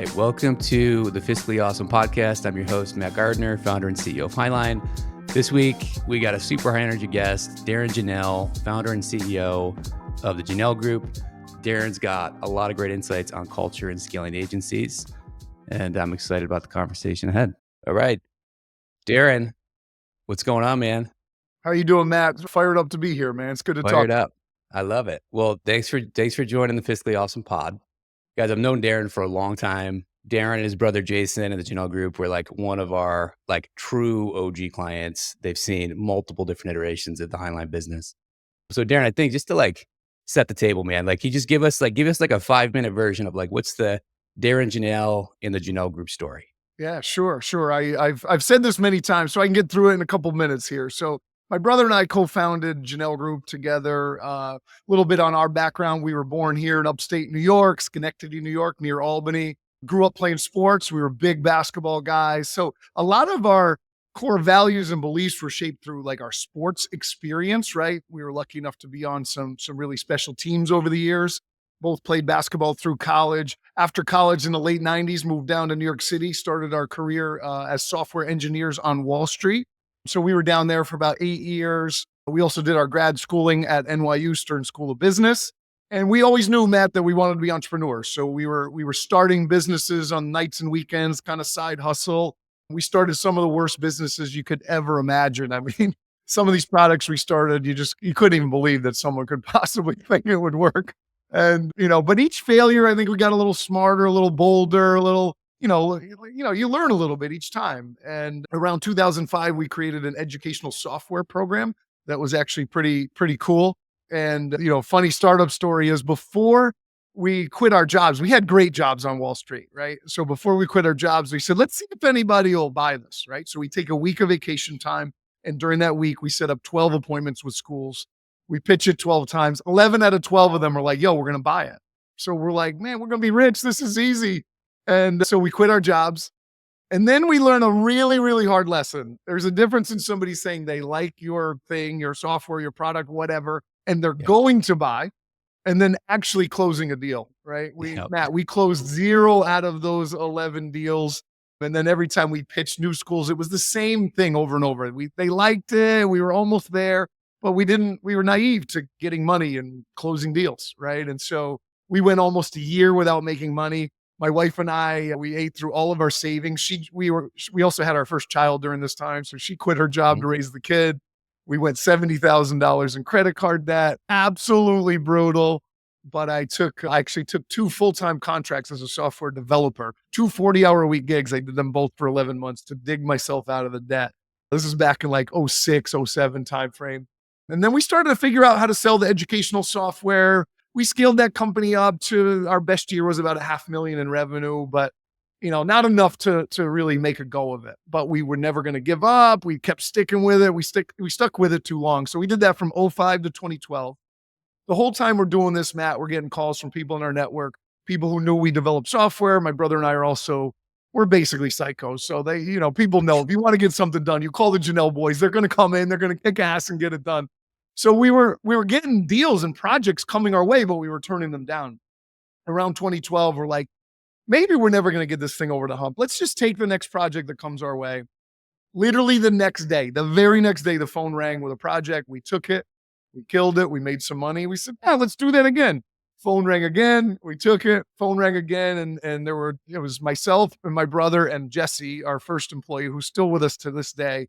right, welcome to the Fiscally Awesome podcast. I'm your host, Matt Gardner, founder and CEO of Hiline. This week, we got a super high energy guest, Darrin Jahnel, founder and CEO of the Jahnel Group. Darrin's got a lot of great insights on culture and scaling agencies, and I'm excited about the conversation ahead. All right, Darrin, what's going on, man? How you doing, Matt? Fired up to be here, man. It's good to talk. Fired up. I love it. Well, thanks for joining the Fiscally Awesome pod. Guys, I've known Darrin for a long time. Darrin and his brother Jason and the Jahnel Group were like one of our like true OG clients. They've seen multiple different iterations of the Hiline business. So Darrin, I think just to like set the table, man, like you just give us like a 5-minute version of like what's the Darrin Jahnel in the Jahnel Group story. Yeah, sure. I've said this many times, so I can get through it in a couple minutes here. So my brother and I co-founded Jahnel Group together. A little bit on our background. We were born here in upstate New York, Schenectady, New York, near Albany. Grew up playing sports. We were big basketball guys. So a lot of our core values and beliefs were shaped through like our sports experience, right? We were lucky enough to be on some really special teams over the years. Both played basketball through college. After college in the late 90s, moved down to New York City, started our career as software engineers on Wall Street. So we were down there for about 8 years. We also did our grad schooling at NYU Stern School of Business. And we always knew, Matt, that we wanted to be entrepreneurs. So we were starting businesses on nights and weekends, kind of side hustle. We started some of the worst businesses you could ever imagine. I mean, some of these products we started, you couldn't even believe that someone could possibly think it would work. And, but each failure, I think we got a little smarter, a little bolder, a little, you learn a little bit each time. And around 2005, we created an educational software program that was actually pretty cool. And, funny startup story is before we quit our jobs, we had great jobs on Wall Street, right? So before we quit our jobs, we said, let's see if anybody will buy this, right? So we take a week of vacation time. And during that week, we set up 12 appointments with schools. We pitch it 12 times. 11 out of 12 of them are like, yo, we're going to buy it. So we're like, man, we're going to be rich. This is easy. And so we quit our jobs. And then we learn a really, really hard lesson. There's a difference in somebody saying they like your thing, your software, your product, whatever, and they're going to buy, and then actually closing a deal, right? Matt, we closed 0 out of those 11 deals. And then every time we pitched new schools, it was the same thing over and over. They liked it. We were almost there. But we were naive to getting money and closing deals, right? And so we went almost a year without making money. My wife and I, we ate through all of our savings. We also had our first child during this time. So she quit her job to raise the kid. We went $70,000 in credit card debt. Absolutely brutal. But I actually took 2 full-time contracts as a software developer, 2 40-hour-a-week gigs. I did them both for 11 months to dig myself out of the debt. This is back in like 06, 07 timeframe. And then we started to figure out how to sell the educational software. We scaled that company up to our best year was about $500,000 in revenue, but not enough to really make a go of it. But we were never going to give up. We kept sticking with it. We stuck with it too long. So we did that from 05 to 2012. The whole time we're doing this, Matt, we're getting calls from people in our network, people who knew we developed software. My brother and I we're basically psychos. So people know if you want to get something done, you call the Jahnel boys. They're going to come in, they're going to kick ass and get it done. So we were getting deals and projects coming our way, but we were turning them down. Around 2012, we're like, maybe we're never going to get this thing over the hump. Let's just take the next project that comes our way. Literally the very next day, the phone rang with a project. We took it. We killed it. We made some money. We said, yeah, let's do that again. Phone rang again. We took it. Phone rang again. And it was myself and my brother and Jesse, our first employee, who's still with us to this day.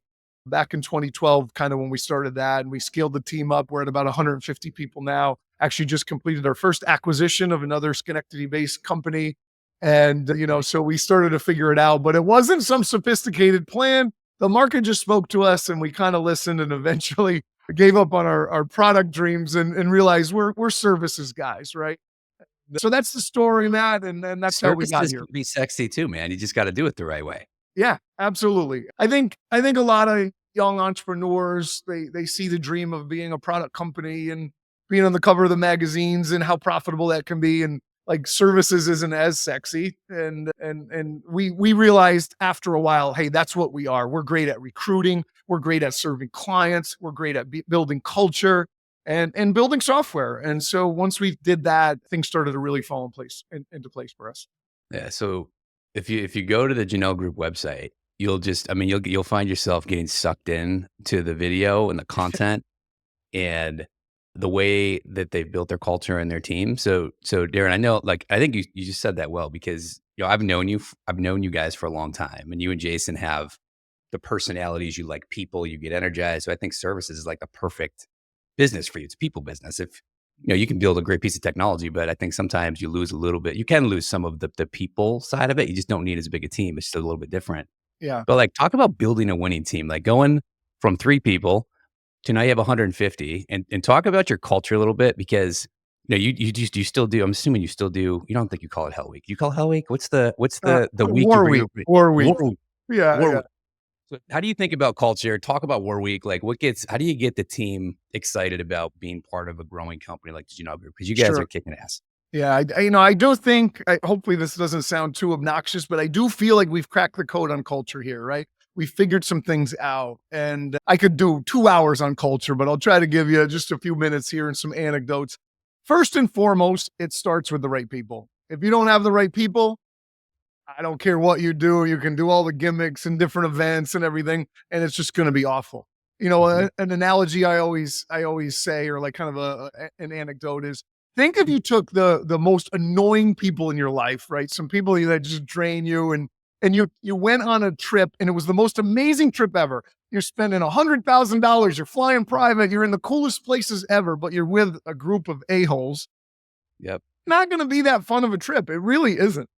Back in 2012, kind of when we started that, and we scaled the team up. We're at about 150 people now. Actually just completed our first acquisition of another Schenectady-based company. And, so we started to figure it out, but it wasn't some sophisticated plan. The market just spoke to us and we kind of listened and eventually gave up on our product dreams and realized we're services guys, right? So that's the story, Matt. And then that's how we got here. Can be sexy too, man. You just got to do it the right way. Yeah, absolutely. I think a lot of young entrepreneurs, they see the dream of being a product company and being on the cover of the magazines and how profitable that can be. And like services isn't as sexy. And we realized after a while, hey, that's what we are. We're great at recruiting. We're great at serving clients. We're great at building culture and building software. And so once we did that, things started to really fall into place for us. Yeah. So If you go to the Jahnel Group website, you'll find yourself getting sucked in to the video and the content and the way that they've built their culture and their team. So Darren, I know, like, I think you just said that well because, I've known you guys for a long time, and you and Jason have the personalities, you like people, you get energized. So I think services is like the perfect business for you. It's a people business. If you can build a great piece of technology, but I think sometimes you lose a little bit. You can lose some of the people side of it. You just don't need as big a team. It's just a little bit different. Yeah, But like, talk about building a winning team, like going from 3 people to now you have 150, and talk about your culture a little bit because you still do. I'm assuming you still do. You don't think you call it Hell Week? You call it Hell Week? What's the week you War bring Week, up? War Week. War, Yeah, War yeah, Week. So how do you think about culture? Talk about War Week. Like, how do you get the team excited about being part of a growing company like the Jahnel Group? Because you guys are sure. kicking ass. Yeah, I do think, hopefully this doesn't sound too obnoxious, but I do feel like we've cracked the code on culture here, right? We figured some things out, and I could do 2 hours on culture, but I'll try to give you just a few minutes here and some anecdotes. First and foremost, it starts with the right people. If you don't have the right people, I don't care what you do. You can do all the gimmicks and different events and everything, and it's just going to be awful. Mhm. An analogy I always say, or like kind of an anecdote is, think if you took the most annoying people in your life, right? Some people that just drain you, and you went on a trip, and it was the most amazing trip ever. You're spending $100,000. You're flying private. You're in the coolest places ever, but you're with a group of a-holes. Yep. Not going to be that fun of a trip. It really isn't.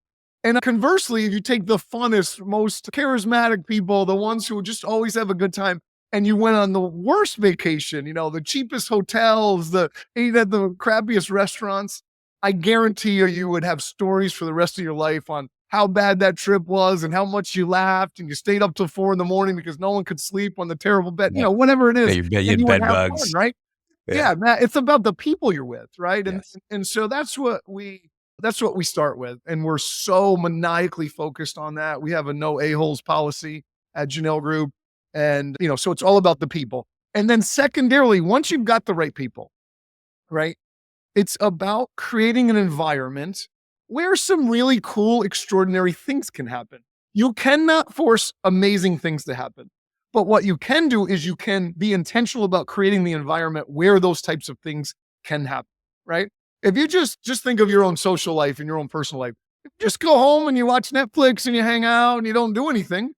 And conversely, if you take the funnest, most charismatic people, the ones who just always have a good time, and you went on the worst vacation, the cheapest hotels, ate at the crappiest restaurants, I guarantee you would have stories for the rest of your life on how bad that trip was and how much you laughed and you stayed up till 4 in the morning because no one could sleep on the terrible bed, Yeah. whatever it Yeah. is, You and had you would bed have fun, bugs. right? Yeah. Yeah, Matt, it's about the people you're with, right? And Yes. and so that's what we start with, and we're so maniacally focused on that. We have a no a-holes policy at Jahnel Group, and so it's all about the people. And then secondarily, once you've got the right people, right? It's about creating an environment where some really cool, extraordinary things can happen. You cannot force amazing things to happen. But what you can do is you can be intentional about creating the environment where those types of things can happen, right? If you just think of your own social life and your own personal life, if you just go home and you watch Netflix and you hang out and you don't do anything,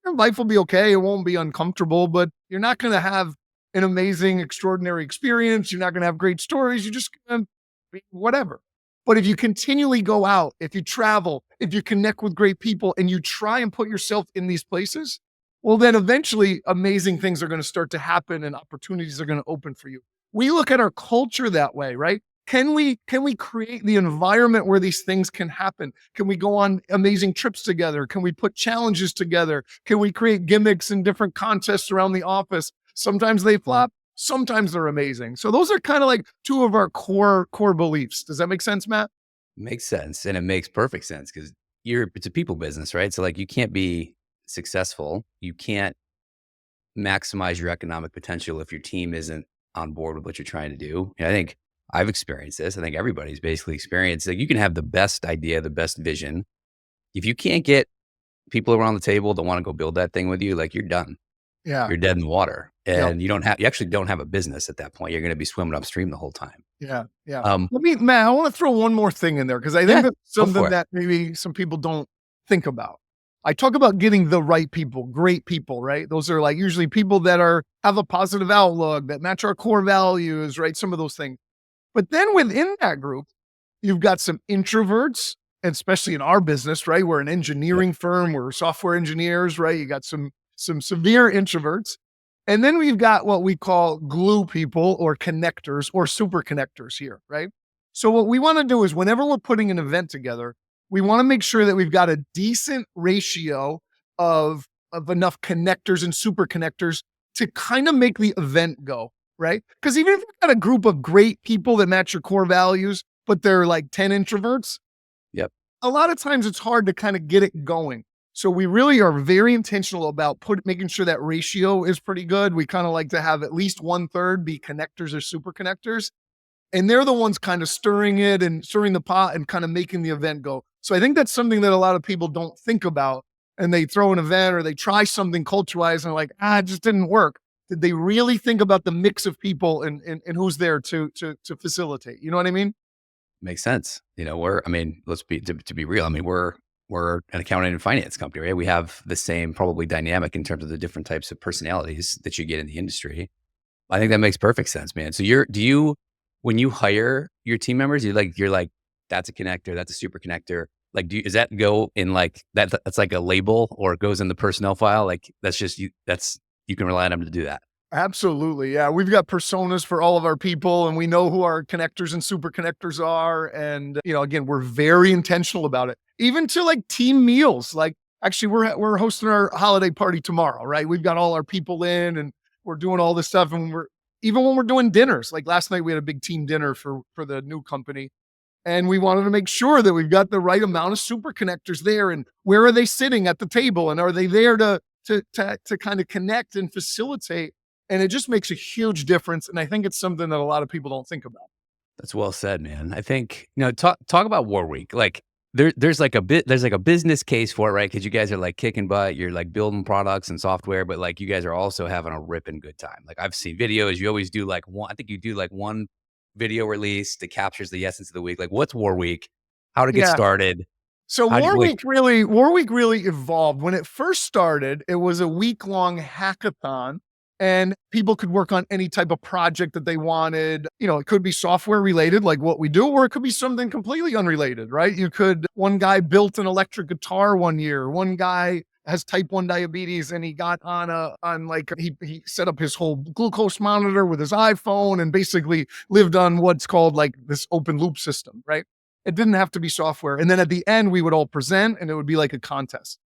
your life will be okay. It won't be uncomfortable, but you're not going to have an amazing, extraordinary experience. You're not going to have great stories. You're just going to be whatever. But if you continually go out, if you travel, if you connect with great people and you try and put yourself in these places, well, then eventually amazing things are going to start to happen and opportunities are going to open for you. We look at our culture that way, right? Can we create the environment where these things can happen? Can we go on amazing trips together? Can we put challenges together? Can we create gimmicks and different contests around the office? Sometimes they flop, sometimes they're amazing. So those are kind of like two of our core beliefs. Does that make sense, Matt? Makes sense, and it makes perfect sense because it's a people business, right? So, like, you can't be successful. You can't maximize your economic potential if your team isn't on board with what you're trying to do. And I think I've experienced this. I think everybody's basically experienced, like, you can have the best idea, the best vision. If you can't get people around the table that wanna go build that thing with you, like, you're done. Yeah. You're dead in the water, Yeah. and you actually don't have a business at that point. You're gonna be swimming upstream the whole time. Yeah. Yeah. Um, Matt, I want to throw one more thing in there because I think yeah, that's go for something it. that maybe some people don't think about. I talk about getting the right people, great people, right? Those are like usually people that have a positive outlook, that match our core values, right? Some of those things. But then within that group, you've got some introverts, and especially in our business, right? We're an Yep, engineering firm, we're software engineers, right? You got some severe introverts. And then we've got what we call glue people or connectors or super connectors here, right? So what we want to do is whenever we're putting an event together, we want to make sure that we've got a decent ratio of enough connectors and super connectors to kind of make the event go, right? Because even if you've got a group of great people that match your core values, but they're like 10 introverts, yep. a lot of times it's hard to kind of get it going. So we really are very intentional about making sure that ratio is pretty good. We kind of like to have at least 1/3 be connectors or super connectors. And they're the ones kind of stirring it and stirring the pot and kind of making the event go. So I think that's something that a lot of people don't think about, and they throw an event or they try something culture-wise and they're like, it just didn't work. Did they really think about the mix of people and who's there to facilitate? You know what I mean? Makes sense. I mean, let's be to be real. I mean, we're an accounting and finance company, right? We have the same probably dynamic in terms of the different types of personalities that you get in the industry. I think that makes perfect sense, man. So when you hire your team members, you're like, that's a connector, that's a super connector. Like, does that go in like that's like a label, or it goes in the personnel file? Like that's just you can rely on them to do that. Absolutely. Yeah. We've got personas for all of our people, and we know who our connectors and super connectors are. And, again, we're very intentional about it, even to like team meals. Like, actually, we're hosting our holiday party tomorrow, right? We've got all our people in and we're doing all this stuff. And even when we're doing dinners, like last night, we had a big team dinner for the new company. And we wanted to make sure that we've got the right amount of super connectors there. And where are they sitting at the table? And are they there to kind of connect and facilitate? And it just makes a huge difference. And I think it's something that a lot of people don't think about. That's well said, man. I think, talk about War Week. Like there's like a business case for it, right? Because you guys are like kicking butt, you're like building products and software, but like you guys are also having a ripping good time. Like I've seen videos, you always do like one, I think you do like one video release that captures the essence of the week. Like what's War Week? How to get Yeah. started? So How do you like War Week really evolved. When it first started, it was a week-long hackathon, and people could work on any type of project that they wanted. It could be software related, like what we do, or it could be something completely unrelated, right? One guy built an electric guitar one year. One guy has type 1 diabetes, and he got he set up his whole glucose monitor with his iPhone and basically lived on what's called like this open loop system, right? It didn't have to be software. And then at the end, we would all present and it would be like a contest.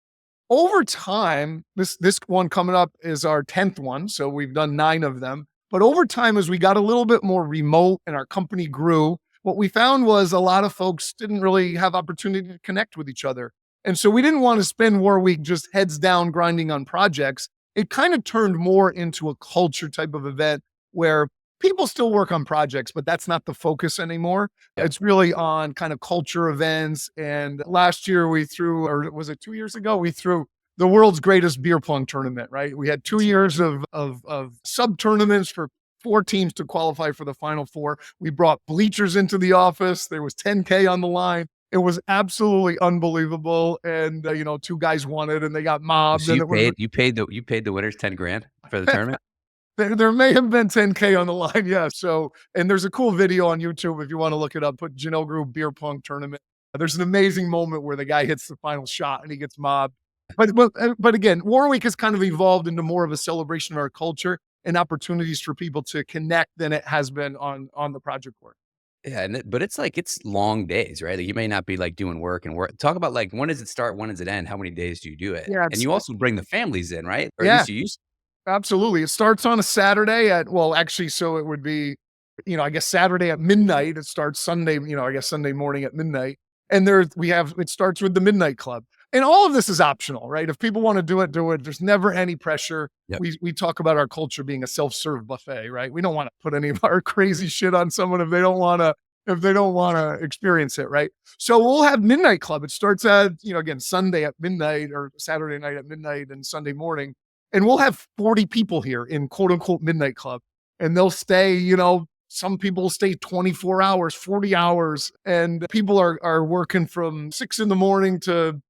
Over time, this one coming up is our 10th one. So we've done 9 of them. But over time, as we got a little bit more remote and our company grew, what we found was a lot of folks didn't really have opportunity to connect with each other. And so we didn't want to spend War Week just heads down grinding on projects. It kind of turned more into a culture type of event where people still work on projects, but that's not the focus anymore. It's really on kind of culture events. And last year we threw, or was it 2 years ago? We threw the world's greatest beer pong tournament, right? We had 2 years of sub tournaments for 4 teams to qualify for the final 4. We brought bleachers into the office. There was 10K on the line. It was absolutely unbelievable. And, 2 guys won it and they got mobbed. so And it was, you paid the winners 10 grand for the tournament? there may have been 10K on the line. Yeah. So, and there's a cool video on YouTube if you want to look it up. Put Jahnel Group beer pong tournament. There's an amazing moment where the guy hits the final shot and he gets mobbed. But again, War Week has kind of evolved into more of a celebration of our culture and opportunities for people to connect than it has been on the project work. Yeah, but it's like it's long days, right? Like you may not be like doing work and work. Talk about like when does it start? When does it end? How many days do you do it? Yeah, And it's you also bring the families in, right? Or at yeah. least you used Absolutely. It starts on a Saturday actually, so it would be, I guess Saturday at midnight. It starts Sunday, I guess Sunday morning at midnight. And it starts with the Midnight Club. And all of this is optional, right? If people want to do it, do it. There's never any pressure. Yep. We talk about our culture being a self-serve buffet, right? We don't want to put any of our crazy shit on someone if they don't want to experience it, right? So we'll have Midnight Club. It starts at, again, Sunday at midnight or Saturday night at midnight and Sunday morning. And we'll have 40 people here in quote unquote Midnight Club. And they'll stay, some people stay 24 hours, 40 hours. And people are working from 6 in the morning to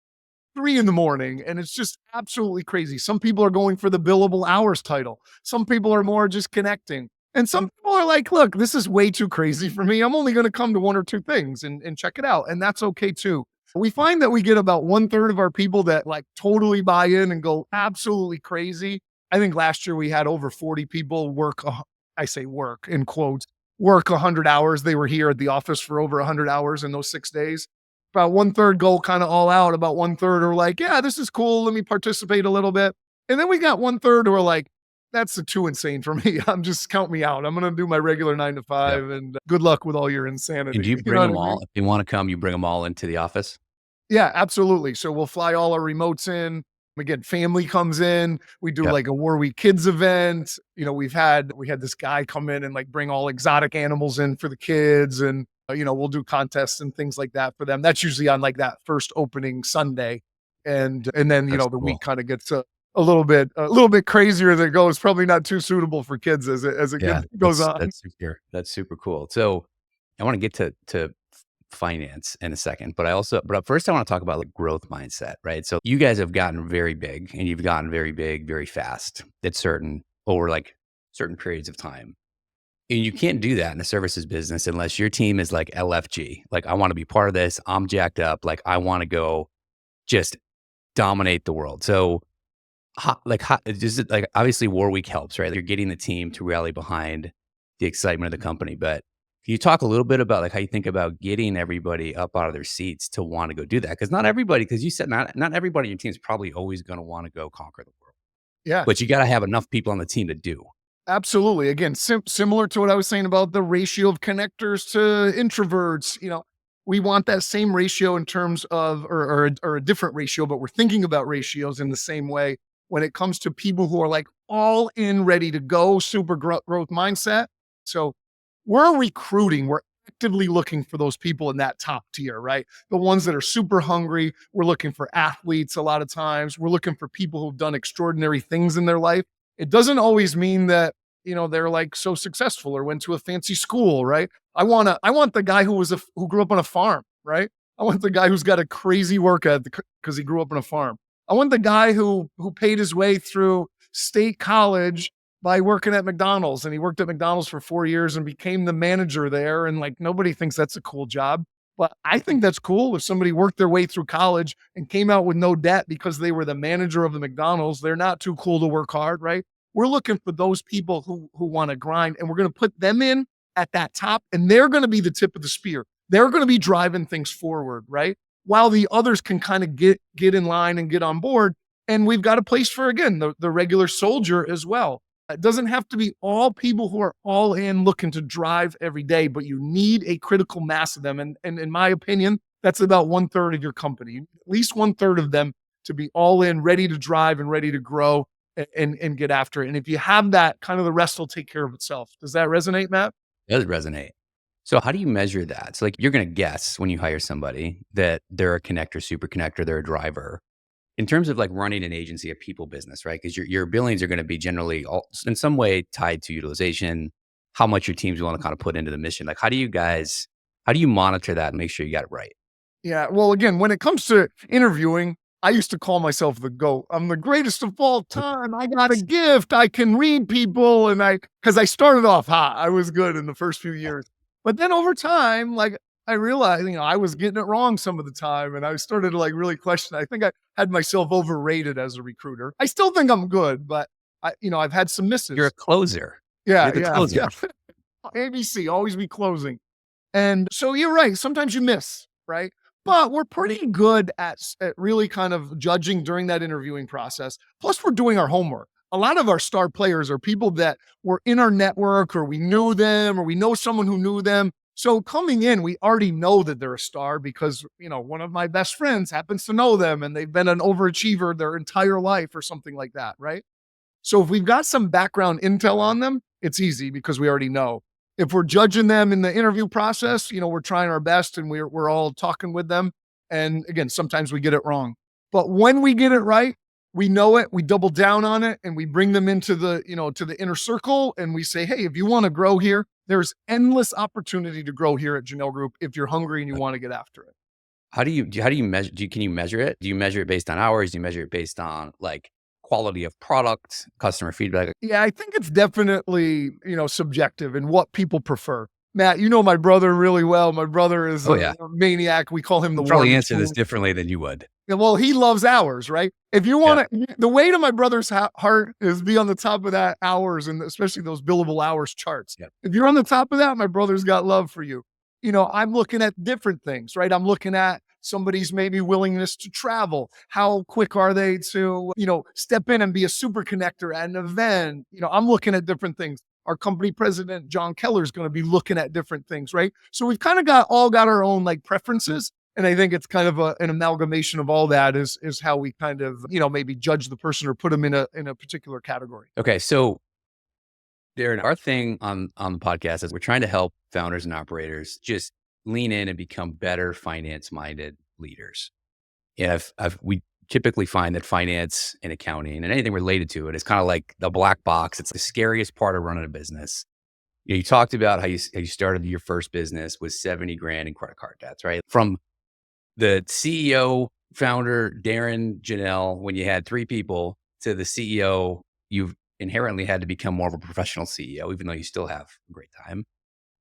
3 in the morning. And it's just absolutely crazy. Some people are going for the billable hours title. Some people are more just connecting. And some people are like, look, this is way too crazy for me. I'm only going to come to 1 or 2 things and check it out. And that's okay too. We find that we get about 1/3 of our people that like totally buy in and go absolutely crazy. I think last year we had over 40 people I say work in quotes, work 100 hours. They were here at the office for over 100 hours in those 6 days. About 1/3 go kind of all out. About 1/3 are like, yeah, this is cool. Let me participate a little bit. And then we got 1/3 who are like, that's too insane for me. Count me out. I'm going to do my regular 9 to 5 and good luck with all your insanity. and do you You know bring what them I mean? all? If they want to come, you bring them all into the office? Yeah, absolutely. So we'll fly all our remotes in. Again, family comes in. We do Yep. like a War Week Kids event. We had this guy come in and like bring all exotic animals in for the kids. And We'll do contests and things like that for them. That's usually on like that first opening Sunday. And then, That's the cool. week kind of gets a little bit crazier as it goes. Probably not too suitable for kids as it Yeah, goes on. that's super cool. So I want to get to finance in a second, but first I want to talk about like growth mindset, right? So you guys have gotten very big and you've gotten very big very fast at over like certain periods of time. And you can't do that in a services business unless your team is like LFG. Like, I want to be part of this. I'm jacked up. Like, I want to go just dominate the world. So, just like obviously War Week helps, right? You're getting the team to rally behind the excitement of the company. But can you talk a little bit about like how you think about getting everybody up out of their seats to want to go do that? Because not everybody, because you said not everybody in your team is probably always going to want to go conquer the world, Yeah. but you got to have enough people on the team to do. Absolutely. Again, similar to what I was saying about the ratio of connectors to introverts, we want that same ratio in terms of, or a different ratio, but we're thinking about ratios in the same way when it comes to people who are like all in, ready to go, super growth mindset. So we're recruiting, we're actively looking for those people in that top tier, right? The ones that are super hungry. We're looking for athletes a lot of times. We're looking for people who've done extraordinary things in their life. It doesn't always mean that, they're like so successful or went to a fancy school, right? I want the guy who grew up on a farm, right? I want the guy who's got a crazy work ethic because he grew up on a farm. I want the guy who paid his way through state college by working at McDonald's, and he worked at McDonald's for 4 years and became the manager there, and like nobody thinks that's a cool job. But I think that's cool if somebody worked their way through college and came out with no debt because they were the manager of the McDonald's. They're not too cool to work hard, right? We're looking for those people who want to grind, and we're going to put them in at that top, and they're going to be the tip of the spear. They're going to be driving things forward, right? While the others can kind of get in line and get on board. And we've got a place for, again, the regular soldier as well. It doesn't have to be all people who are all in looking to drive every day, but you need a critical mass of them. And in my opinion, that's about 1/3 of your company, at least 1/3 of them to be all in, ready to drive and ready to grow and get after it. And if you have that, kind of the rest will take care of itself. Does that resonate, Matt? It does resonate. So how do you measure that? So like you're going to guess when you hire somebody that they're a connector, super connector, they're a driver. In terms of like running an agency, a people business, right? Because your billings are going to be generally in some way tied to utilization, how much your teams want to kind of put into the mission. Like how do you monitor that and make sure you got it right? Yeah. Well, again, when it comes to interviewing, I used to call myself the GOAT. I'm the greatest of all time. I got a gift. I can read people. Because I started off hot. I was good in the first few years. But then over time, like I realized, I was getting it wrong some of the time. And I started to like really question. I think I had myself overrated as a recruiter. I still think I'm good, but I've had some You're a misses. closer. You're Yeah. the Yeah. closer. Yeah. ABC, always be closing. And so you're right. Sometimes you miss, right? But we're pretty good at really kind of judging during that interviewing process. Plus, we're doing our homework. A lot of our star players are people that were in our network, or we knew them, or we know someone who knew them. So coming in, we already know that they're a star because, one of my best friends happens to know them and they've been an overachiever their entire life or something like that, right? So if we've got some background intel on them, it's easy because we already know. If we're judging them in the interview process, we're trying our best and we're all talking with them. And again, sometimes we get it wrong. But when we get it right, we know it, we double down on it, and we bring them into to the inner circle and we say, hey, if you want to grow here, there's endless opportunity to grow here at Jahnel Group if you're hungry and you want to get after it. How do you measure? Can you measure it? Do you measure it based on hours? Do you measure it based on like quality of product, customer feedback? Yeah, I think it's definitely, subjective and what people prefer. Matt, you know my brother really well. My brother is Oh a yeah, maniac. We call him the you war probably answer this machine. differently than you would. Yeah, well, he loves hours, right? If you Yeah. want to, the way to my brother's heart is be on the top of that hours and especially those billable hours charts. Yep. If you're on the top of that, my brother's got love for you. I'm looking at different things, right? I'm looking at somebody's maybe willingness to travel. How quick are they to, step in and be a super connector at an event? I'm looking at different things. Our company president, John Keller, is going to be looking at different things, right? So we've kind of got our own like preferences. And I think it's kind of an amalgamation of all that is how we kind of, maybe judge the person or put them in a particular category. Okay, so Darren, our thing on the podcast is we're trying to help founders and operators just lean in and become better finance-minded leaders. And we typically find that finance and accounting and anything related to it is kind of like the black box. It's the scariest part of running a business. You talked about how you started your first business with 70 grand in credit card debts, right? From the CEO founder, Darrin Jahnel, when you had 3 people, to the CEO, you've inherently had to become more of a professional CEO, even though you still have a great time.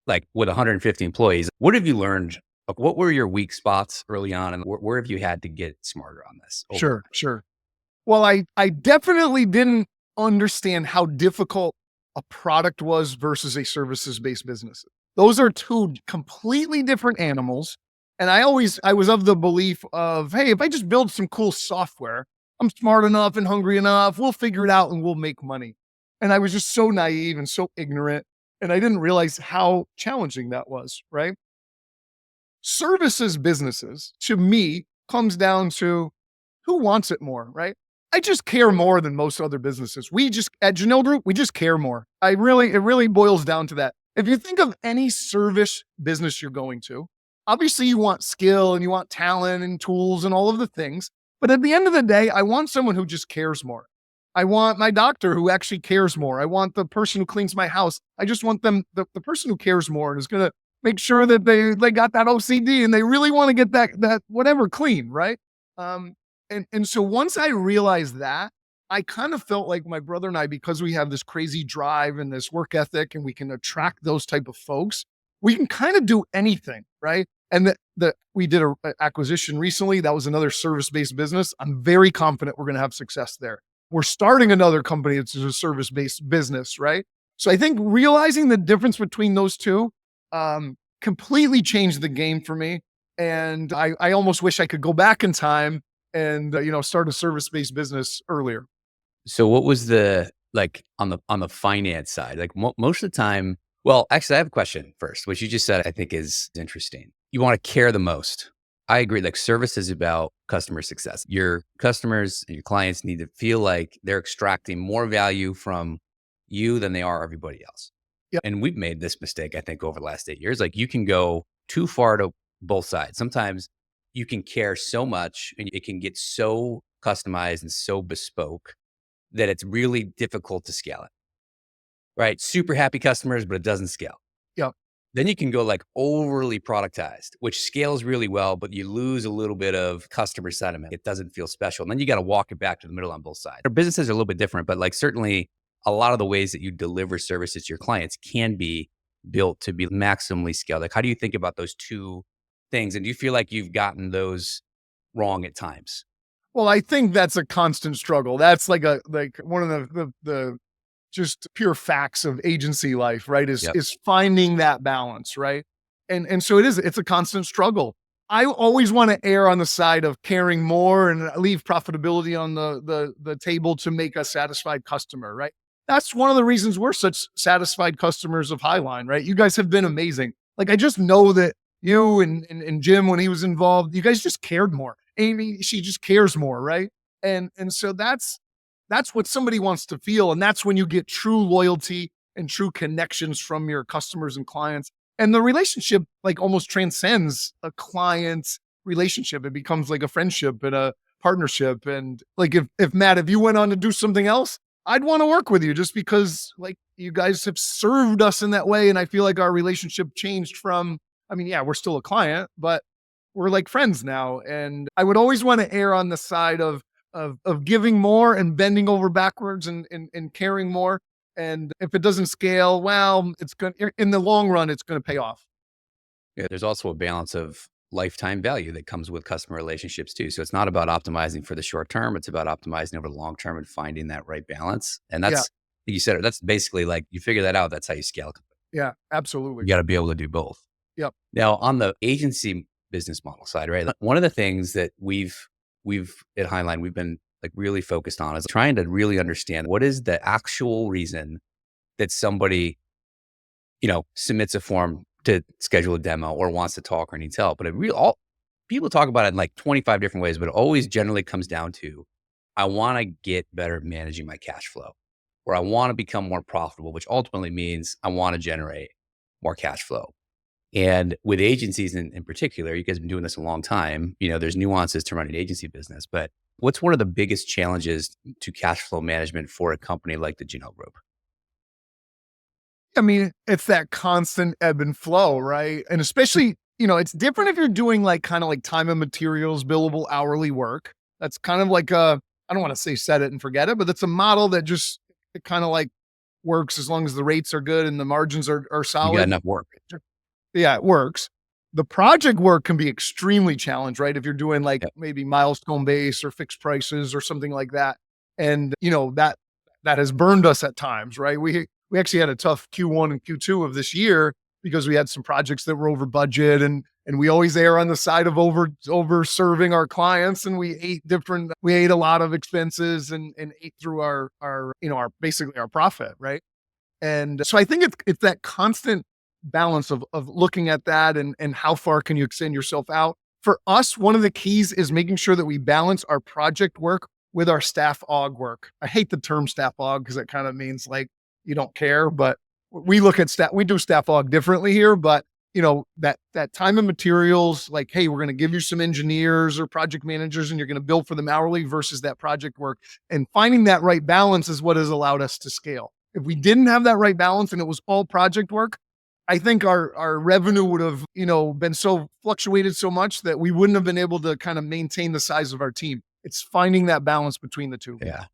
Like with 150 employees, what have you learned? Like, what were your weak spots early on, and where have you had to get smarter on this over Sure, time? sure. Well, I definitely didn't understand how difficult a product was versus a services-based business. Those are 2 completely different animals, and I was of the belief of, "Hey, if I just build some cool software, I'm smart enough and hungry enough, we'll figure it out and we'll make money." And I was just so naive and so ignorant, and I didn't realize how challenging that was, right? Services businesses, to me, comes down to who wants it more, right? I just care more than most other businesses. We just at Jahnel Group, we just care more. It really boils down to that. If you think of any service business you're going to, obviously you want skill and you want talent and tools and all of the things. But at the end of the day, I want someone who just cares more. I want my doctor who actually cares more. I want the person who cleans my house. I just want the person who cares more and is going to make sure that they got that OCD and they really want to get that whatever clean, right? Um, and so once I realized that, I kind of felt like my brother and I, because we have this crazy drive and this work ethic and we can attract those type of folks, we can kind of do anything, right? And that we did a acquisition recently. That was another service-based business. I'm very confident we're going to have success there. We're starting another company that's a service-based business, right? So I think realizing the difference between those two completely changed the game for me. And I almost wish I could go back in time and start a service-based business earlier. So what was the like on the finance side? Like most of the time, well, actually, I have a question first, which you just said I think is interesting. You want to care the most. I agree. Like service is about customer success. Your customers and your clients need to feel like they're extracting more value from you than they are everybody else. Yep. And we've made this mistake, I think, over the last 8 years. Like you can go too far to both sides. Sometimes you can care so much and it can get so customized and so bespoke that it's really difficult to scale it, right? Super happy customers, but it doesn't scale. Yep. Then you can go like overly productized, which scales really well, but you lose a little bit of customer sentiment. It doesn't feel special. And then you got to walk it back to the middle on both sides. Our businesses are a little bit different, but like certainly a lot of the ways that you deliver services to your clients can be built to be maximally scaled. Like, how do you think about those 2 things? And do you feel like you've gotten those wrong at times? Well, I think that's a constant struggle. That's like one of the just pure facts of agency life, right? Yep. Is finding that balance, right? And so it's a constant struggle. I always want to err on the side of caring more and leave profitability on the table to make a satisfied customer, right? That's one of the reasons we're such satisfied customers of Hiline, right? You guys have been amazing. Like I just know that you and Jim, when he was involved, you guys just cared more. Amy, she just cares more, right? And so that's what somebody wants to feel. And that's when you get true loyalty and true connections from your customers and clients. And the relationship like almost transcends a client relationship. It becomes like a friendship and a partnership. And like if Matt, if you went on to do something else, I'd want to work with you just because like you guys have served us in that way. And I feel like our relationship changed from, I mean, yeah, we're still a client, but we're like friends now. And I would always want to err on the side of giving more and bending over backwards and caring more. And if it doesn't scale, well, it's going in the long run, it's going to pay off. Yeah, there's also a balance of lifetime value that comes with customer relationships too. So it's not about optimizing for the short term. It's about optimizing over the long term and finding that right balance. And Yeah. that's, like you said, that's basically like you figure that out. That's how you scale. Yeah, You absolutely. got to be able to do both. Yep. Now, on the agency business model side, right? One of the things that we've at Highline, we've been like really focused on is trying to really understand what is the actual reason that somebody, submits a form to schedule a demo or wants to talk or needs help. But all people talk about it in like 25 different ways, but it always generally comes down to, I want to get better at managing my cash flow, or I want to become more profitable, which ultimately means I want to generate more cash flow. And with agencies in particular, you guys have been doing this a long time. There's nuances to running an agency business, but what's one of the biggest challenges to cash flow management for a company like the Jahnel Group? I mean, it's that constant ebb and flow, right? And especially, it's different if you're doing like kind of like time and materials, billable hourly work. That's kind of like I don't want to say set it and forget it, but it's a model that just it kind of like works as long as the rates are good and the margins are You got solid. enough work. Yeah, it works. The project work can be extremely challenged, right? If you're doing like Yep. maybe milestone base or fixed prices or something like that. And that has burned us at times, right? We actually had a tough Q1 and Q2 of this year because we had some projects that were over budget and we always err on the side of over serving our clients and we ate a lot of expenses and ate through our basically our profit, right? And so I think it's that constant balance of looking at that and how far can you extend yourself out. For us, one of the keys is making sure that we balance our project work with our staff aug work. I hate the term staff aug because it kind of means like you don't care, but we do staff aug differently here, but that time and materials, like, hey, we're going to give you some engineers or project managers and you're going to bill for them hourly versus that project work. And finding that right balance is what has allowed us to scale. If we didn't have that right balance and it was all project work, I think our revenue would have, been so fluctuated so much that we wouldn't have been able to kind of maintain the size of our team. It's finding that balance between the two. Yeah.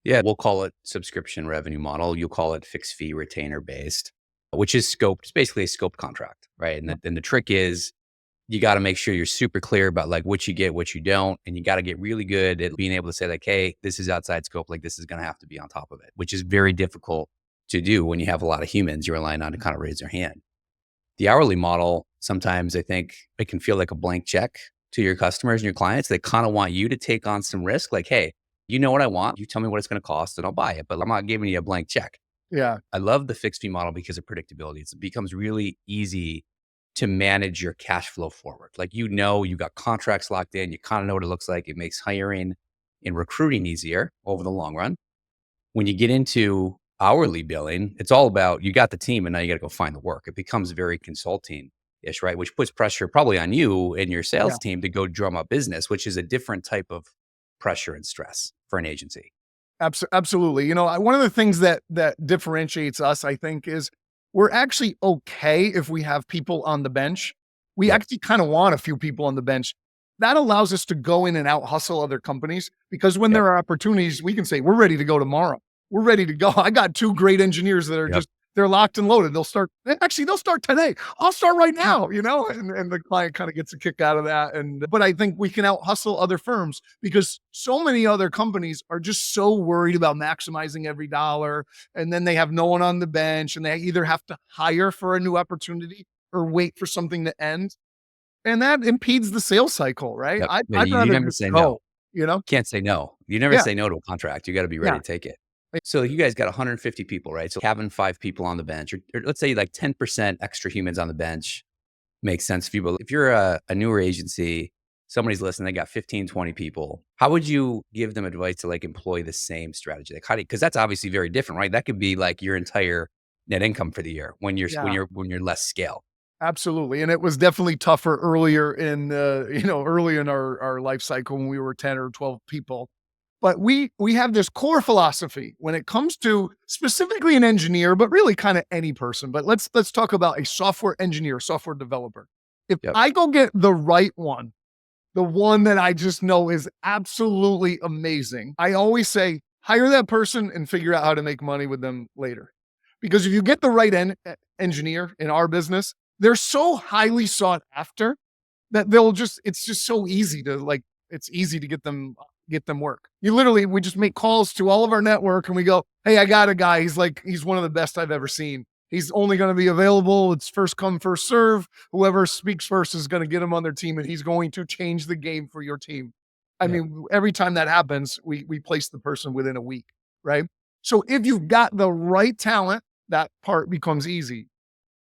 Yeah. We'll call it subscription revenue model. You'll call it fixed fee retainer based, which is scoped. It's basically a scoped contract, right? And the trick is you got to make sure you're super clear about like what you get, what you don't. And you got to get really good at being able to say like, hey, this is outside scope. Like this is going to have to be on top of it, which is very difficult to do when you have a lot of humans you're relying on to kind of raise their hand. The hourly model, sometimes I think it can feel like a blank check to your customers and your clients. They kind of want you to take on some risk. Like, hey, you know what I want. You tell me what it's going to cost and I'll buy it, but I'm not giving you a blank check. Yeah. I love the fixed fee model because of predictability. It becomes really easy to manage your cash flow forward. Like, you got contracts locked in. You kind of know what it looks like. It makes hiring and recruiting easier over the long run. When you get into hourly billing, it's all about you got the team and now you got to go find the work. It becomes very consulting ish, right? Which puts pressure probably on you and your Yeah. sales team to go drum up business, which is a different type of pressure and stress for an agency. Absolutely. One of the things that differentiates us, I think, is we're actually okay if we have people on the bench. We Yep. actually kind of want a few people on the bench. That allows us to go in and out hustle other companies because when Yep. there are opportunities, we can say, we're ready to go tomorrow. We're ready to go. I got two great engineers that are Yep. they're locked and loaded. They'll start today. I'll start right now, and the client kind of gets a kick out of that. But I think we can out hustle other firms because so many other companies are just so worried about maximizing every dollar. And then they have no one on the bench and they either have to hire for a new opportunity or wait for something to end. And that impedes the sales cycle, right? Yep. Yeah, I'd you rather never just say no. go, you know? Can't say no. You never Yeah. say no to a contract. You got to be ready Yeah. to take it. So you guys got 150 people, right? So having 5 people on the bench, or let's say like 10% extra humans on the bench makes sense for you. But if you're a newer agency, somebody's listening, they got 15, 20 people. How would you give them advice to like employ the same strategy? Like because that's obviously very different, right? That could be like your entire net income for the year when Yeah. when you're less scale. Absolutely. And it was definitely tougher earlier early in our life cycle when we were 10 or 12 people. But we have this core philosophy when it comes to specifically an engineer, but really kind of any person. But let's talk about a software engineer, software developer. If Yep. I go get the right one, the one that I just know is absolutely amazing, I always say, hire that person and figure out how to make money with them later. Because if you get the right engineer in our business, they're so highly sought after that it's just so easy to it's easy to get them work. We just make calls to all of our network and we go, hey, I got a guy. He's one of the best I've ever seen. He's only going to be available. It's first come, first serve. Whoever speaks first is going to get him on their team and he's going to change the game for your team. I Yep. mean, every time that happens, we place the person within a week, right? So if you've got the right talent, that part becomes easy.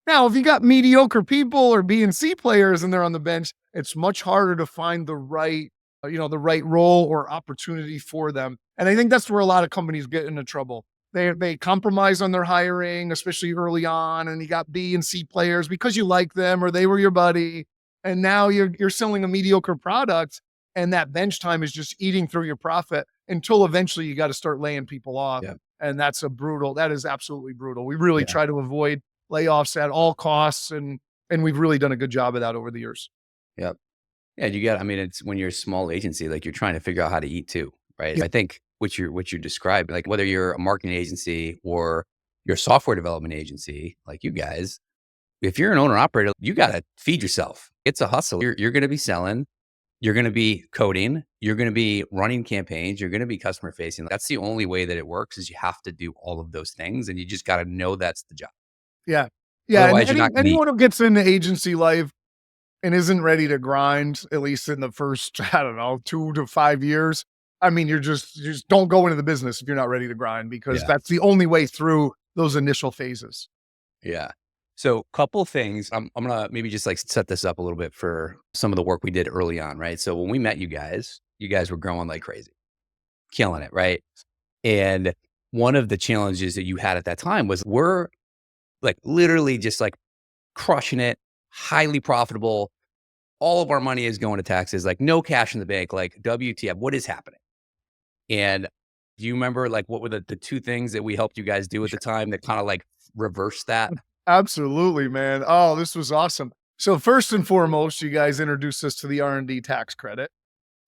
Now, if you got mediocre people or B and C players and they're on the bench, it's much harder to find the right role or opportunity for them. And I think that's where a lot of companies get into trouble. They compromise on their hiring, especially early on, and you got B and C players because you like them or they were your buddy, and now you're selling a mediocre product, and that bench time is just eating through your profit until eventually you got to start laying people off, Yeah. and that is absolutely brutal. We really Yeah. try to avoid layoffs at all costs, and we've really done a good job of that over the years. Yep. Yeah, I mean, it's when you're a small agency, like you're trying to figure out how to eat too, right? Yeah, I think what you described, like whether you're a marketing agency or your software development agency, like you guys, if you're an owner operator, you got to feed yourself. It's a hustle. You're going to be selling, you're going to be coding, you're going to be running campaigns, you're going to be customer facing. That's the only way that it works is you have to do all of those things, and you just got to know that's the job. yeah, yeah. And Otherwise, you're not going to eat. anyone who gets into agency life and isn't ready to grind, at least in the first, I don't know, 2 to 5 years. I mean, you just don't go into the business if you're not ready to grind because Yeah. that's the only way through those initial phases. Yeah. So, couple things. I'm gonna maybe just like set this up a little bit for some of the work we did early on, right? So when we met you guys were growing like crazy, killing it, right? And one of the challenges that you had at that time was we're like literally just like crushing it, highly profitable. All of our money is going to taxes, like no cash in the bank, like WTF, what is happening? And do you remember like what were the two things that we helped you guys do at the time that kind of like reverse that? Absolutely, man. Oh, this was awesome. So first and foremost, you guys introduced us to the R&D tax credit.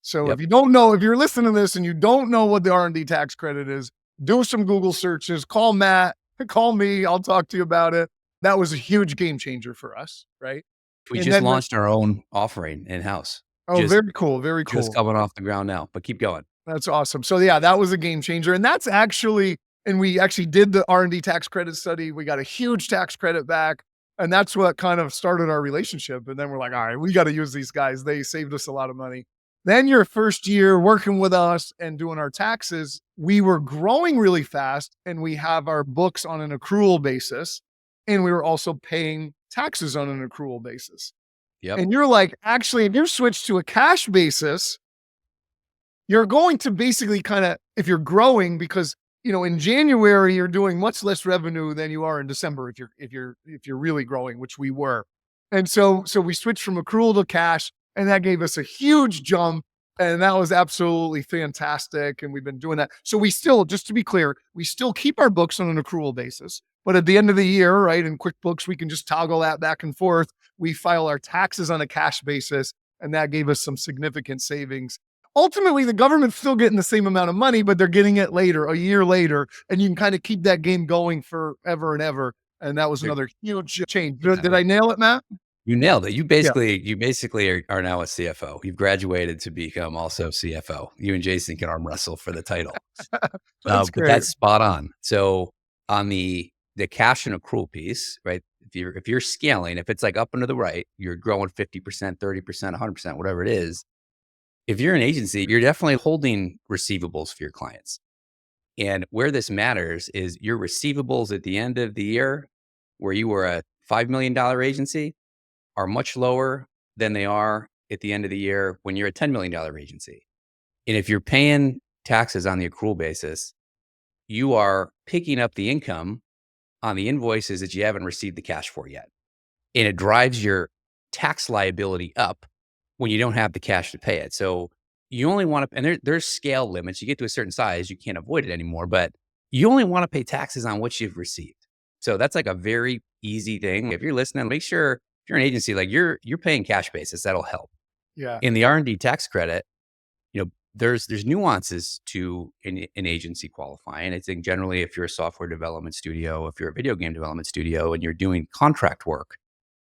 So Yep. if you're listening to this and you don't know what the R&D tax credit is, do some Google searches, call Matt, call me, I'll talk to you about it. That was a huge game changer for us, right? We And just then launched our own offering in-house. oh, Just very cool, very just cool. coming off the ground now, but keep going. That's awesome. So yeah, that was a game changer. And that's actually, and we actually did the R&D tax credit study. We got a huge tax credit back. And that's what kind of started our relationship. And then we're like, all right, we got to use these guys. They saved us a lot of money. Then your first year working with us and doing our taxes, we were growing really fast and we have our books on an accrual basis. And we were also paying taxes on an accrual basis. Yep. And you're like, actually, if you switch to a cash basis, you're going to basically kind of, if you're growing, because in January you're doing much less revenue than you are in December if you're really growing, which we were. And so we switched from accrual to cash, and that gave us a huge jump, and that was absolutely fantastic. And we've been doing that. So we still, just to be clear, we still keep our books on an accrual basis, but at the end of the year, right, in QuickBooks, we can just toggle that back and forth. We file our taxes on a cash basis, and that gave us some significant savings. Ultimately, the government's still getting the same amount of money, but they're getting it later, a year later, and you can kind of keep that game going forever and ever. And that was There another huge change. Did exactly. I nail it, Matt? You nailed it. Yeah, You basically are now a CFO. You've graduated to become also CFO. You and Jason can arm wrestle for the title. that's But great. that's spot on. So on the cash and accrual piece, right? If you're scaling, if it's like up and to the right, you're growing 50%, 30%, 100%, whatever it is. If you're an agency, you're definitely holding receivables for your clients. And where this matters is your receivables at the end of the year, where you were a $5 million agency, are much lower than they are at the end of the year when you're a $10 million agency. And if you're paying taxes on the accrual basis, you are picking up the income on the invoices that you haven't received the cash for yet. And it drives your tax liability up when you don't have the cash to pay it. So you only want to, and there's scale limits. You get to a certain size, you can't avoid it anymore, but you only want to pay taxes on what you've received. So that's like a very easy thing. If you're listening, make sure if you're an agency, like you're paying cash basis, that'll help. Yeah, In the R&D tax credit, there's nuances to an agency qualifying. I think generally if you're a software development studio, if you're a video game development studio and you're doing contract work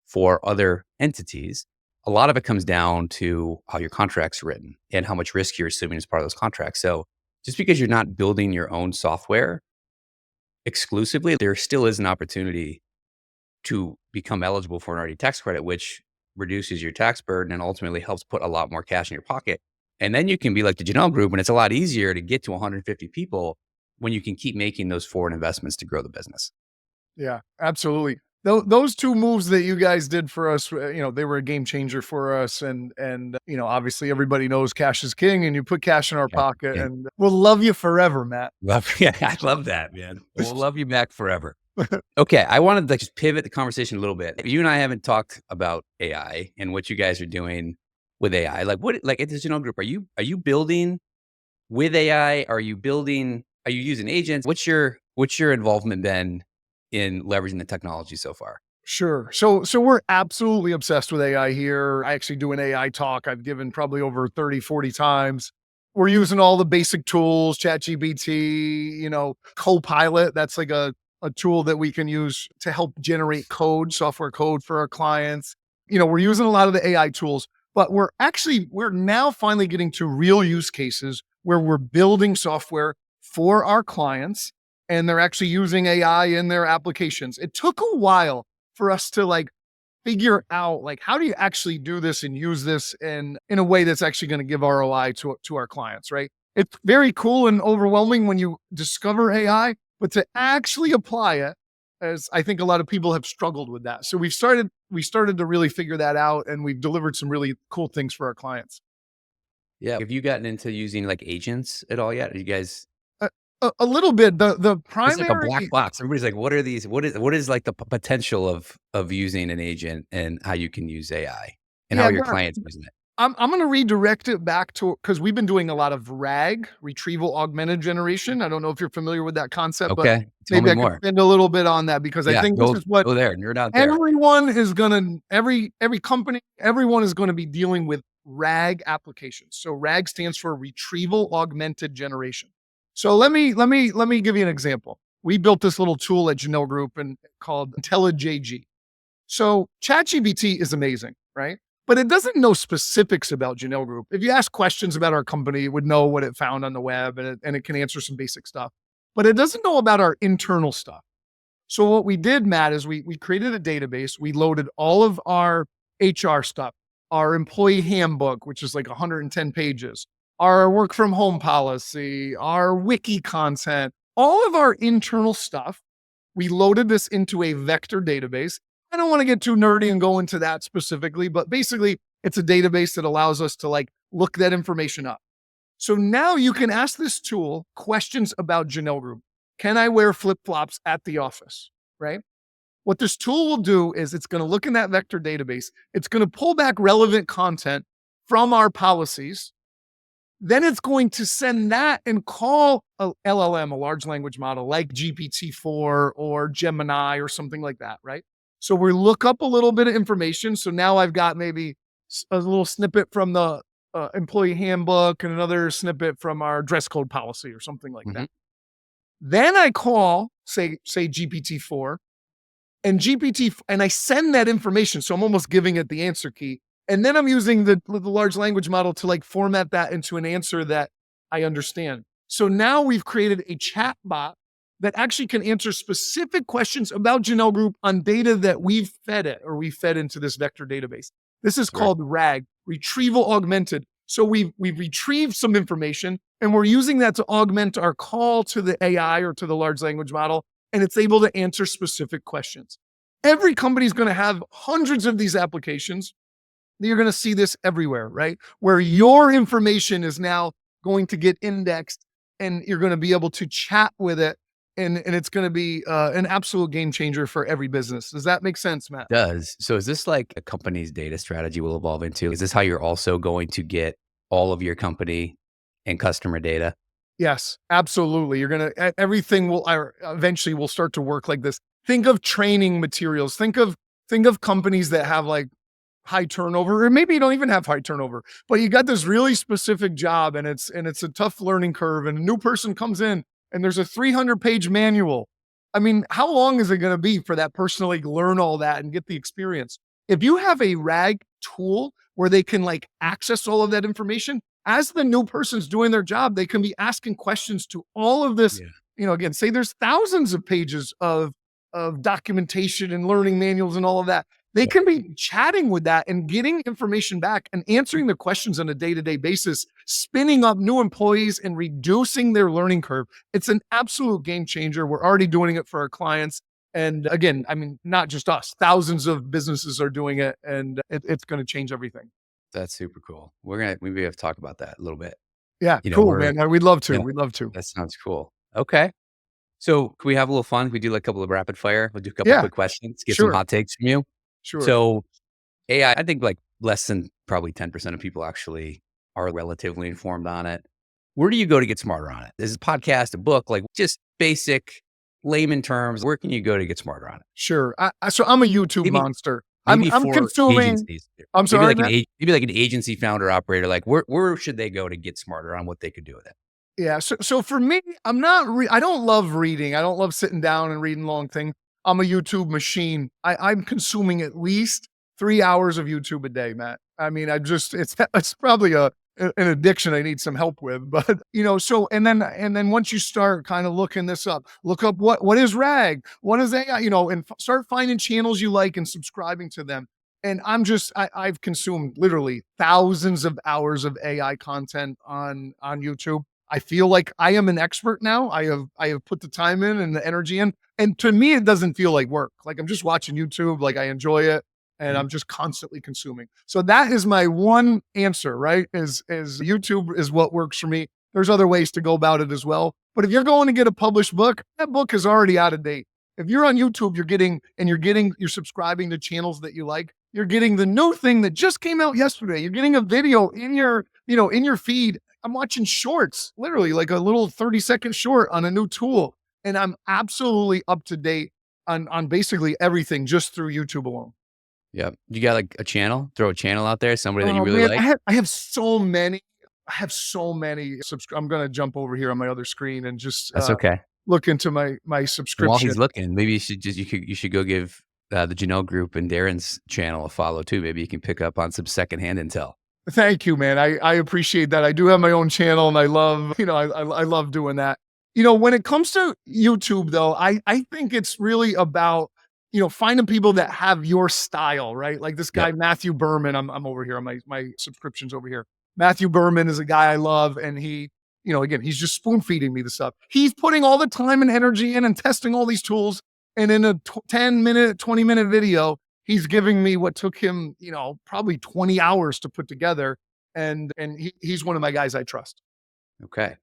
for other entities, a lot of it comes down to how your contract's written and how much risk you're assuming as part of those contracts. So just because you're not building your own software exclusively, there still is an opportunity to become eligible for an R&D tax credit, which reduces your tax burden and ultimately helps put a lot more cash in your pocket. And then you can be like the Jahnel Group, and it's a lot easier to get to 150 people when you can keep making those forward investments to grow the business. yeah, absolutely. those two moves that you guys did for us, they were a game changer for us. Obviously everybody knows cash is king, and you put cash in our Yeah. pocket, Yeah. and we'll love you forever, Matt. Yeah, I love that, man. We'll love you back forever. Okay, I wanted to just pivot the conversation a little bit. You and I haven't talked about AI and what you guys are doing with AI. Like at the Janelle Group, are you building with AI? Are you using agents? What's your involvement been in leveraging the technology so far? Sure. So we're absolutely obsessed with AI here. I actually do an AI talk I've given probably over 30, 40 times. We're using all the basic tools, ChatGPT, Copilot. That's like a tool that we can use to help generate code, software code for our clients. We're using a lot of the AI tools, but we're now finally getting to real use cases where we're building software for our clients, and they're actually using AI in their applications. It took a while for us to figure out how do you actually do this and use this in a way that's actually going to give ROI to our clients, right? It's very cool and overwhelming when you discover AI, but to actually apply it, as I think a lot of people have struggled with that. So we started to really figure that out, and we've delivered some really cool things for our clients. Yeah. Have you gotten into using like agents at all yet? Are you guys A little bit. The It's like a black primary. box. Everybody's like, "What are these? What is like the potential of using an agent and how you can use AI and how Yeah, are your clients using it?" I'm going to redirect it back to, because we've been doing a lot of RAG, Retrieval Augmented Generation. I don't know if you're familiar with that concept, but Okay, tell maybe me I could more. spend a little bit on that, because I Yeah, think this go is what go there, nerd out there. everyone is going to, every company, everyone is going to be dealing with RAG applications. So RAG stands for Retrieval Augmented Generation. So let me give you an example. We built this little tool at Jahnel Group and called IntelliJG. So ChatGPT is amazing, right? But it doesn't know specifics about Jahnel Group. If you ask questions about our company, it would know what it found on the web, and it can answer some basic stuff. But it doesn't know about our internal stuff. So what we did, Matt, is we created a database. We loaded all of our HR stuff, our employee handbook, which is like 110 pages, our work from home policy, our wiki content, all of our internal stuff. We loaded this into a vector database. I don't want to get too nerdy and go into that specifically, but basically it's a database that allows us to look that information up. So now you can ask this tool questions about Jahnel Group. Can I wear flip-flops at the office? Right? What this tool will do is it's going to look in that vector database. It's going to pull back relevant content from our policies. Then it's going to send that and call a LLM, a large language model like GPT-4 or Gemini or something like that, right? So we look up a little bit of information. So now I've got maybe a little snippet from the employee handbook and another snippet from our dress code policy or something like Mhm. that. Then I call, say GPT-4, and I send that information. So I'm almost giving it the answer key. And then I'm using the large language model to format that into an answer that I understand. So now we've created a chat bot that actually can answer specific questions about Jahnel Group on data that we've fed it, or we fed into this vector database. This is Right. called RAG, Retrieval Augmented. So we've retrieved some information, and we're using that to augment our call to the AI or to the large language model, and it's able to answer specific questions. Every company is going to have hundreds of these applications. You're going to see this everywhere, right? Where your information is now going to get indexed, and you're going to be able to chat with it. And it's going to be an absolute game changer for every business. Does that make sense, Matt? Does. So is this like a company's data strategy will evolve into? Is this how you're also going to get all of your company and customer data? Yes, absolutely. You're going to, everything will eventually will start to work like this. Think of training materials. Think of companies that have high turnover, or maybe you don't even have high turnover, but you got this really specific job, and it's a tough learning curve, and a new person comes in and there's a 300-page manual. I mean, how long is it going to be for that person to learn all that and get the experience? If you have a RAG tool where they can access all of that information, as the new person's doing their job, they can be asking questions to all of this. Yeah. Again, say there's thousands of pages of documentation and learning manuals and all of that. They Yeah. can be chatting with that and getting information back and answering the questions on a day-to-day basis, spinning up new employees and reducing their learning curve. It's an absolute game changer. We're already doing it for our clients. And again, I mean, not just us, thousands of businesses are doing it, and it's going to change everything. That's super cool. We maybe have to talk about that a little bit. Yeah, You know, cool, we're man. We'd love to. yeah, We'd love to. that sounds cool. Okay. So can we have a little fun? We do like a couple of rapid fire. We'll do a couple Yeah, quick questions, get some sure, hot takes from you. sure. So AI, I think like less than probably 10% of people actually are relatively informed on it. Where do you go to get smarter on it? Is it a podcast, a book, like just basic layman terms? Where can you go to get smarter on it? Sure. So I'm a YouTube Maybe monster. maybe I'm for consuming. agencies. I'm Maybe sorry, like Matt. maybe like an agency founder operator, like where should they go to get smarter on what they could do with it? Yeah. So for me, I'm not. I don't love reading. I don't love sitting down and reading long things. I'm a YouTube machine. I'm consuming at least 3 hours of YouTube a day, Matt. I mean, I just it's probably an addiction I need some help with. But so and then once you start kind of looking this up, look up what is RAG, what is AI, and start finding channels you like and subscribing to them. And I've consumed literally thousands of hours of AI content on YouTube. I feel like I am an expert now. I have put the time in and the energy in. And to me, it doesn't feel like work. Like I'm just watching YouTube, like I enjoy it and Mhm. I'm just constantly consuming. So that is my one answer, right? Is YouTube is what works for me. There's other ways to go about it as well. But if you're going to get a published book, that book is already out of date. If you're on YouTube, you're subscribing to channels that you like. You're getting the new thing that just came out yesterday. You're getting a video in your feed. I'm watching shorts, literally like a little 30-second short on a new tool. And I'm absolutely up to date on basically everything just through YouTube alone. Yeah. You got like a channel? Throw a channel out there, somebody that you Oh really man, like? I have so many. I have so many I'm gonna jump over here on my other screen and just That's okay. look into my And while subscription. he's looking, maybe you should go give, the Jahnel Group and Darren's channel a follow too. Maybe you can pick up on some secondhand intel. Thank you, man. I appreciate that. I do have my own channel and I love, I love doing that. When it comes to YouTube though, I think it's really about, finding people that have your style, right? Like this Yep, guy, Matthew Berman. I'm over here on my subscriptions over here. Matthew Berman is a guy I love. And again, he's just spoon feeding me the stuff. He's putting all the time and energy in and testing all these tools. And in a 10-minute, 20-minute video, he's giving me what took him, probably 20 hours to put together. And he's one of my guys I trust. okay.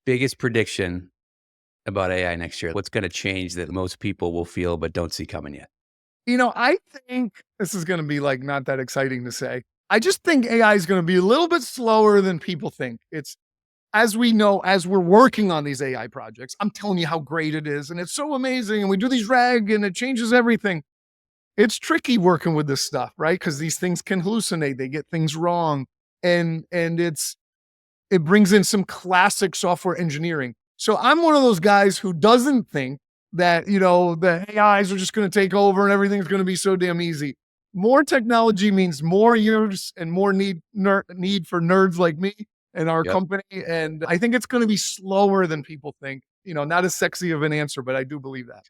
Biggest prediction about AI next year? What's gonna change that most people will feel but don't see coming yet? I think this is going to be like not that exciting to say. I just think AI is going to be a little bit slower than people think. It's as we know, as we're working on these AI projects, I'm telling you how great it is. And it's so amazing. And we do these RAG and it changes everything. It's tricky working with this stuff, right? Because these things can hallucinate, they get things wrong. And it brings in some classic software engineering. So I'm one of those guys who doesn't think that, the AIs are just going to take over and everything's going to be so damn easy. More technology means more use and more need for nerds like me and our Yep. company. And I think it's going to be slower than people think. Not as sexy of an answer, but I do believe that.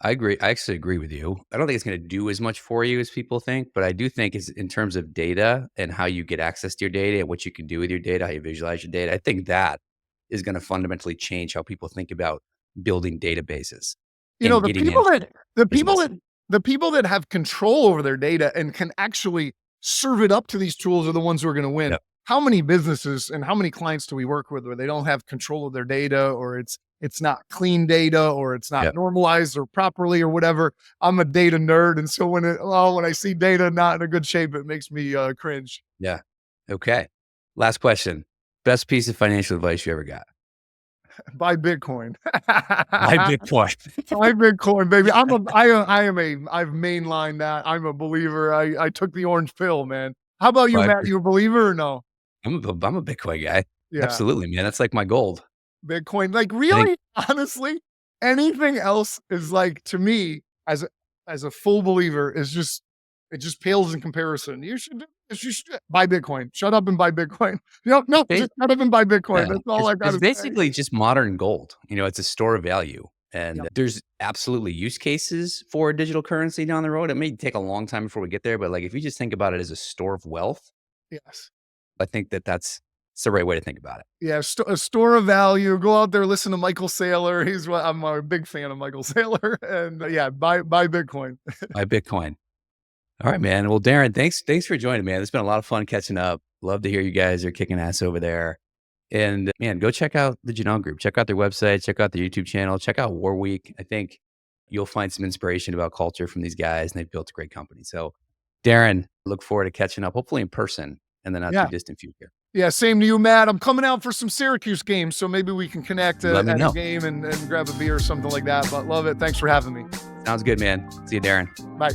I agree. I actually agree with you. I don't think it's gonna do as much for you as people think, but I do think is in terms of data and how you get access to your data and what you can do with your data, how you visualize your data, I think that is gonna fundamentally change how people think about building databases You know, and the getting people into that the people business. that the people that have control over their data and can actually serve it up to these tools are the ones who are gonna win. Yep. How many businesses and how many clients do we work with where they don't have control of their data or it's not clean data or it's not Yep. normalized or properly or whatever? I'm a data nerd, and so when I see data not in a good shape, it makes me, cringe. Yeah. Okay. Last question. Best piece of financial advice you ever got? Buy Bitcoin. Buy Bitcoin. Buy Bitcoin, baby. I've mainlined that. I'm a believer. I took the orange pill, man. How about you, Buy Matt? You a believer or no? I'm a Bitcoin guy. Yeah, Absolutely, man. That's like my gold. Bitcoin. Like I think really, honestly, anything else is like to me as a full believer is just it just pales in comparison. You should buy Bitcoin. Shut up and buy Bitcoin. No, ba just shut up and buy Bitcoin. yeah, That's all I it's gotta say. basically just modern gold. You know, it's a store of value, and Yep. there's absolutely use cases for digital currency down the road. It may take a long time before we get there, but, like, if you just think about it as a store of wealth, Yes. I think that's It's the right way to think about it. Yeah, a store of value. Go out there, listen to Michael Saylor. I'm a big fan of Michael Saylor, and yeah, buy Bitcoin. Buy Bitcoin. All right, man. Well, Darrin, thanks for joining, man. It's been a lot of fun catching up. Love to hear you guys are kicking ass over there. And man, go check out the Jahnel Group. Check out their website. Check out their YouTube channel. Check out War Week. I think you'll find some inspiration about culture from these guys, and they've built a great company. So, Darrin, look forward to catching up, hopefully in person in the not too Yeah, distant future. yeah. Same to you, Matt. I'm coming out for some Syracuse games, so maybe we can connect Let me at a know. game and grab a beer or something like that. But love it. Thanks for having me. Sounds good, man. See you, Darrin. Bye.